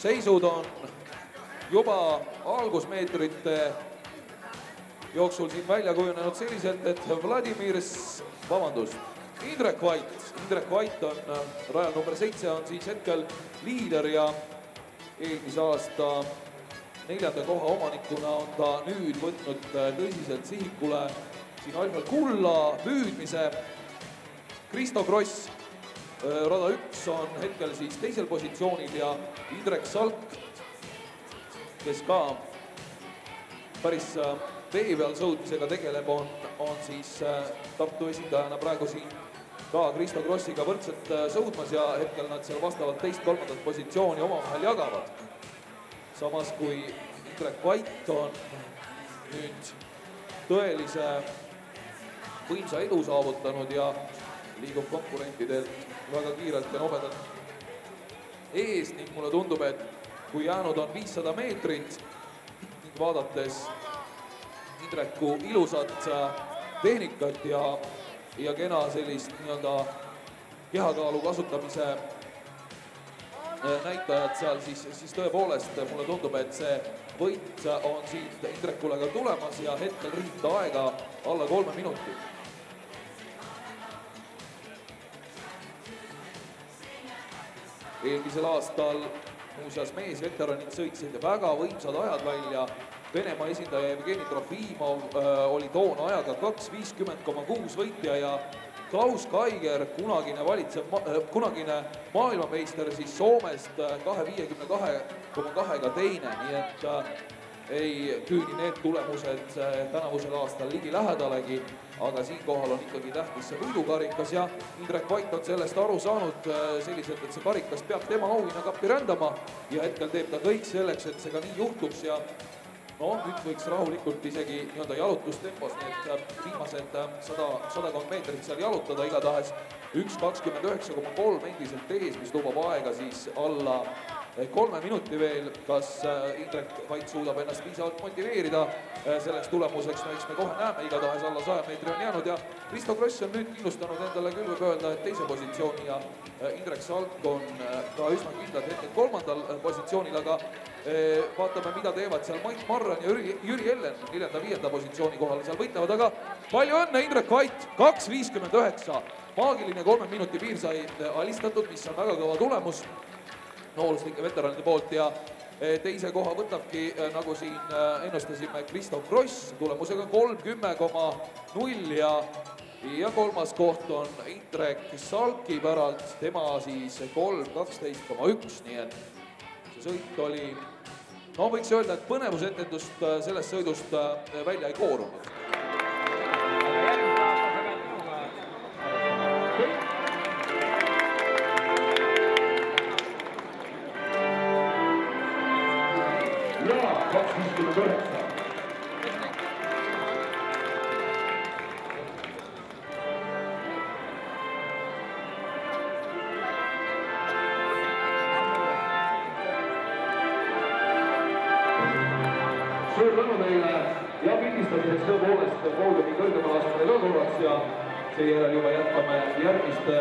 seisud on juba algusmeetrite jooksul siin välja kujunenud selliselt, et Indrek Vait on rajal number 7, on siis hetkel liider ja eelmise aasta 4. koha omanikuna on ta nüüd võtnud tõsiselt sihikule siin alfal kulla püüdmise. Kristo Kross, rada 1 on hetkel siis teisel positsioonil ja Indrek Salk, kes ka päris vee peal sõudmisega tegeleb, on siis Tartu esindajana praegu siin ka Kristo Krossiga võrdselt sõudmas ja hetkel nad seal vastavalt 2.–3. positsiooni omavahel jagavad. Samas kui Indrek Vait on nüüd tõelise võimsa edu saavutanud ja liigub konkurentidelt väga kiirelt ja nobedalt ees ning mulle tundub, et kui jäänud on 500 meetrit ning vaadates Indreku ilusat tehnikat ja kena sellist nii-öelda kehakaalu kasutamise näitajad seal, siis tõepoolest mulle tundub, et see võit on siit Indrekule ka tulemas ja hetkel riita aega alla 3 minutit. Eelmisel aastal muuseas meesveteranid sõitsid väga võimsad ajad välja. Venemaa esindaja Jevgeni Trofimov oli toona ajaga 2.50,6 võitja ja Klaus Kaiger, kunagine maailmameister siis Soomest 2.52,2 teine, nii et ei küüni need tulemused tänavusel aastal ligi lähedalegi, aga siinkohal on ikkagi tähtis see võidukarikas ja Indrek Vait on sellest aru saanud selliselt, et see karikas peab tema auhinnakappi rändama ja hetkel teeb ta kõik selleks, et see ka nii juhtuks ja nüüd võiks rahulikult isegi nii-öelda jalutustempos need viimased 100 meetrit seal jalutada, igatahes 1.29,3 endiselt ees, mis lubab aega siis alla 3 minuti veel. Kas Indrek Vait suudab ennast piisavalt motiveerida selleks tulemuseks, no eks me kohe näeme, igatahes alla 100 meetri on jäänud ja Kristo Kross on nüüd kindlustanud endale küll võib öelda, et teise positsiooni ja Indrek Salk on ka üsna kindlalt hetkel 3. positsioonil, aga vaatame, mida teevad seal Mait Marran ja Jüri Ellen 4.–5. positsiooni kohal seal võitlevad, aga palju õnne, Indrek Vait, 2.59, maagiline 3 minuti piir sai alistatud, mis on väga kõva tulemus noolustike veteranide poolt ja teise koha võtabki, nagu siin ennustasime, Kristo Kross tulemusega 3.10,0 ja 3. koht on Indrek Salki päralt, tema siis 3.12,1, nii et see sõit oli, no võiks öelda, et põnevusetendust sellest sõidust välja ei koorunud. Ja 2.59. Suur tänu teile ja pildistamiseks tõepoolest poodiumi kõrgemal asumine ka korraks ja seejärel juba jätkame järgmiste